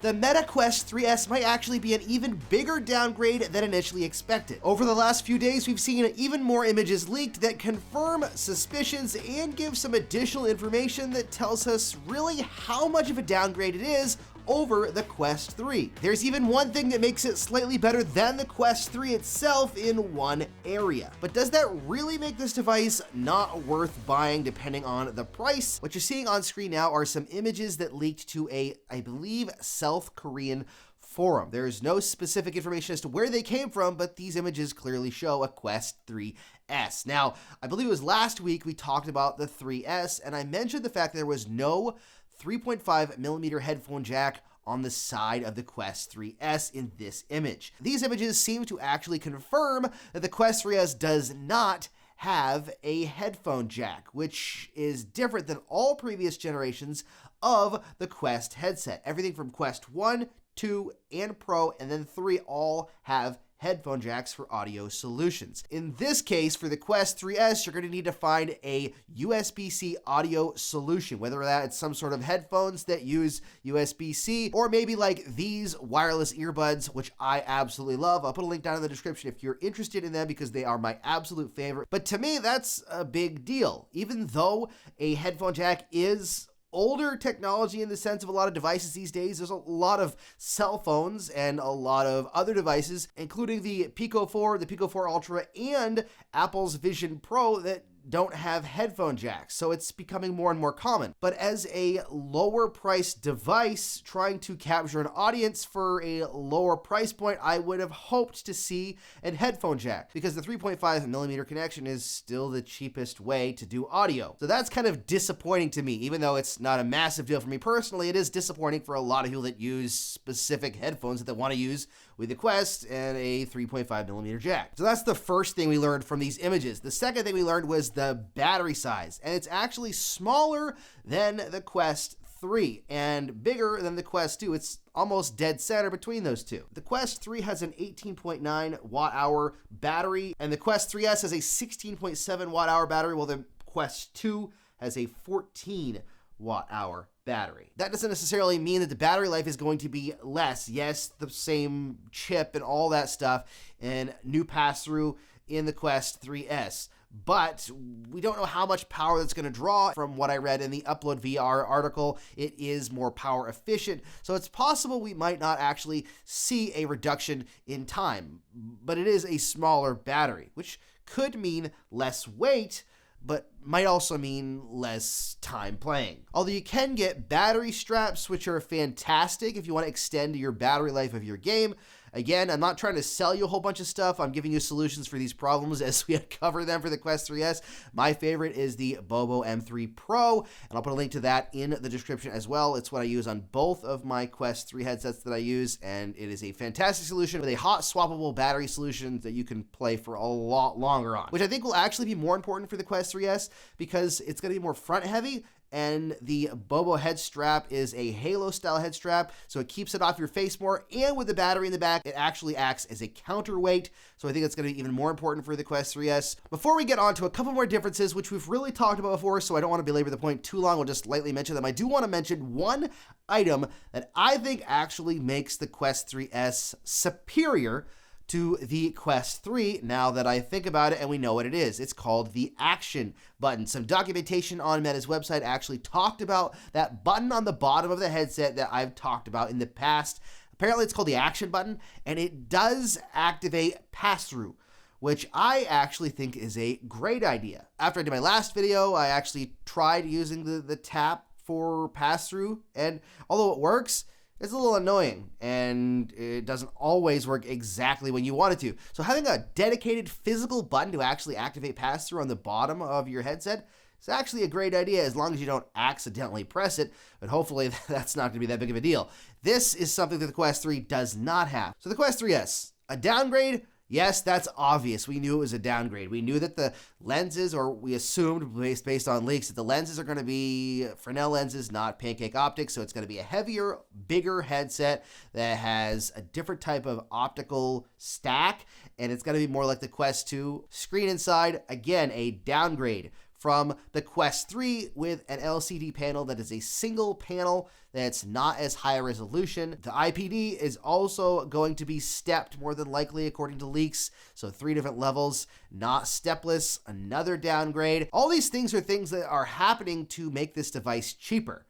The Meta Quest 3S might actually be an even bigger downgrade than initially expected. Over the last few days, we've seen even more images leaked that confirm suspicions and give some additional information that tells us really how much of a downgrade it is over the Quest 3. There's even one thing that makes it slightly better than the Quest 3 itself in one area. But does that really make this device not worth buying depending on the price? What you're seeing on screen now are some images that leaked to a, I believe, South Korean forum. There is no specific information as to where they came from, but these images clearly show a Quest 3S. Now, I believe it was last week we talked about the 3S, and I mentioned the fact that there was no 3.5 millimeter headphone jack on the side of the Quest 3S in this image. These images seem to actually confirm that the Quest 3S does not have a headphone jack, which is different than all previous generations of the Quest headset. Everything from Quest 1, 2, and Pro, and then 3 all have headphone jacks for audio solutions. In this case, for the Quest 3S, you're going to need to find a USB-C audio solution, whether that's some sort of headphones that use USB-C, or maybe like these wireless earbuds, which I absolutely love. I'll put a link down in the description if you're interested in them because they are my absolute favorite. But to me, that's a big deal. Even though a headphone jack is older technology in the sense of a lot of devices these days. There's a lot of cell phones and a lot of other devices, including the Pico 4, the Pico 4 Ultra, and Apple's Vision Pro that don't have headphone jacks, so it's becoming more and more common. But as a lower price device trying to capture an audience for a lower price point, I would have hoped to see a headphone jack because the 3.5 millimeter connection is still the cheapest way to do audio. So that's kind of disappointing to me. Even though it's not a massive deal for me personally, it is disappointing for a lot of people that use specific headphones that they want to use with the Quest and a 3.5 millimeter jack. So that's the first thing we learned from these images. The second thing we learned was the battery size, and it's actually smaller than the Quest 3 and bigger than the Quest 2. It's almost dead center between those two. The Quest 3 has an 18.9 watt hour battery, and the Quest 3S has a 16.7 watt hour battery, while the Quest 2 has a 14 watt hour battery. That doesn't necessarily mean that the battery life is going to be less. Yes, the same chip and all that stuff and new pass-through in the Quest 3S. But we don't know how much power that's going to draw. From what I read in the Upload VR article, it is more power efficient. So it's possible we might not actually see a reduction in time, but it is a smaller battery, which could mean less weight, but might also mean less time playing. Although you can get battery straps, which are fantastic if you want to extend your battery life of your game. Again, I'm not trying to sell you a whole bunch of stuff. I'm giving you solutions for these problems as we uncover them for the Quest 3S. My favorite is the Bobo M3 Pro, and I'll put a link to that in the description as well. It's what I use on both of my Quest 3 headsets that I use, and it is a fantastic solution with a hot swappable battery solution that you can play for a lot longer on, which I think will actually be more important for the Quest 3S because it's going to be more front heavy. And the Bobo head strap is a Halo style head strap, so it keeps it off your face more, and with the battery in the back, it actually acts as a counterweight, so I think it's going to be even more important for the Quest 3S. Before we get on to a couple more differences, which we've really talked about before, so I don't want to belabor the point too long, I'll just lightly mention them. I do want to mention one item that I think actually makes the Quest 3S superior to the Quest 3 now that I think about it and we know what it is. It's called the Action button. Some documentation on Meta's website actually talked about that button on the bottom of the headset that I've talked about in the past. Apparently it's called the Action button, and it does activate pass-through, which I actually think is a great idea. After I did my last video, I actually tried using the tap for pass-through, and although it works, it's a little annoying, and it doesn't always work exactly when you want it to. So having a dedicated physical button to actually activate pass-through on the bottom of your headset is actually a great idea as long as you don't accidentally press it, but hopefully that's not going to be that big of a deal. This is something that the Quest 3 does not have. So the Quest 3S, a downgrade? Yes, that's obvious. We knew it was a downgrade. We knew that the lenses, or we assumed based on leaks, that the lenses are going to be Fresnel lenses, not Pancake optics. So it's going to be a heavier, bigger headset that has a different type of optical stack, and it's going to be more like the Quest 2. Screen inside, again, a downgrade from the Quest 3 with an LCD panel that is a single panel that's not as high resolution. The IPD is also going to be stepped more than likely according to leaks, so 3 different levels, not stepless, another downgrade. All these things are things that are happening to make this device cheaper,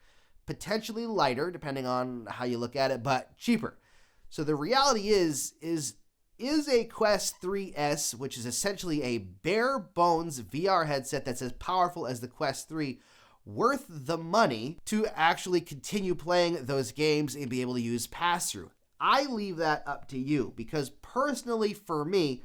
potentially lighter depending on how you look at it, but cheaper. So the reality is a Quest 3S, which is essentially a bare bones VR headset that's as powerful as the Quest 3, worth the money to actually continue playing those games and be able to use pass-through? I leave that up to you, because personally for me,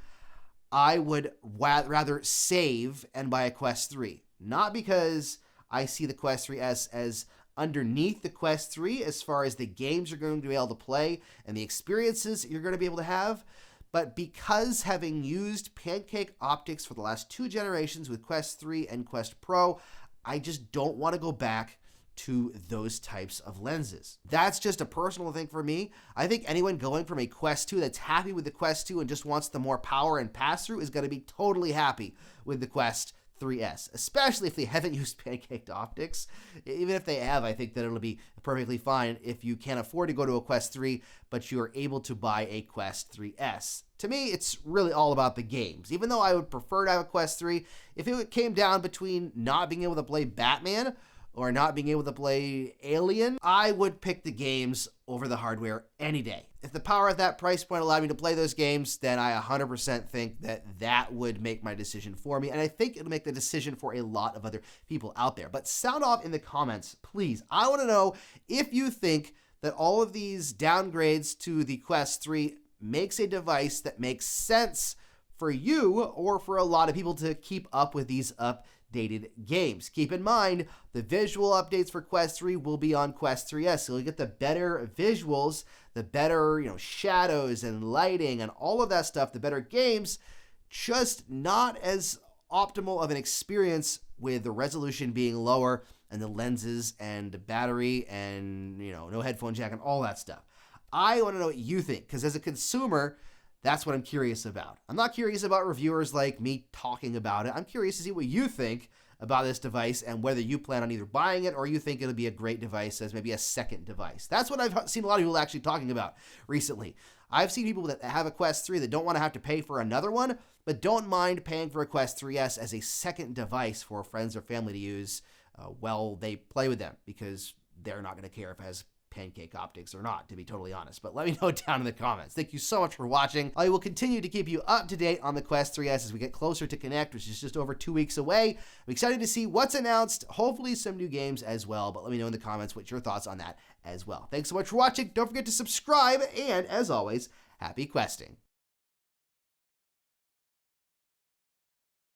I would rather save and buy a Quest 3. Not because I see the Quest 3S as underneath the Quest 3 as far as the games you're going to be able to play and the experiences you're going to be able to have, but because having used pancake optics for the last 2 generations with Quest 3 and Quest Pro, I just don't want to go back to those types of lenses. That's just a personal thing for me. I think anyone going from a Quest 2 that's happy with the Quest 2 and just wants the more power and pass-through is going to be totally happy with the Quest 3S, especially if they haven't used pancaked optics. Even if they have, I think that it'll be perfectly fine if you can't afford to go to a Quest 3, but you're able to buy a Quest 3S. To me, it's really all about the games. Even though I would prefer to have a Quest 3, if it came down between not being able to play Batman or not being able to play Alien, I would pick the games over the hardware any day. If the power at that price point allowed me to play those games, then I 100% think that that would make my decision for me, and I think it'll make the decision for a lot of other people out there. But sound off in the comments, please. I want to know if you think that all of these downgrades to the Quest 3 makes a device that makes sense for you or for a lot of people to keep up with these updated games. Keep in mind, the visual updates for Quest 3 will be on Quest 3S, so you'll get the better visuals, the better, shadows and lighting and all of that stuff, the better games, just not as optimal of an experience with the resolution being lower and the lenses and battery and, no headphone jack and all that stuff. I want to know what you think, because as a consumer, that's what I'm curious about. I'm not curious about reviewers like me talking about it. I'm curious to see what you think about this device and whether you plan on either buying it or you think it'll be a great device as maybe a second device. That's what I've seen a lot of people actually talking about recently. I've seen people that have a Quest 3 that don't want to have to pay for another one, but don't mind paying for a Quest 3S as a second device for friends or family to use while they play with them, because they're not going to care if it has pancake optics or not, to be totally honest. But let me know down in the comments. Thank you so much for watching. I will continue to keep you up to date on the Quest 3S as we get closer to Connect, which is just over 2 weeks away. I'm excited to see what's announced, hopefully some new games as well, but let me know in the comments what your thoughts on that as well. Thanks so much for watching. Don't forget to subscribe, and as always, happy questing.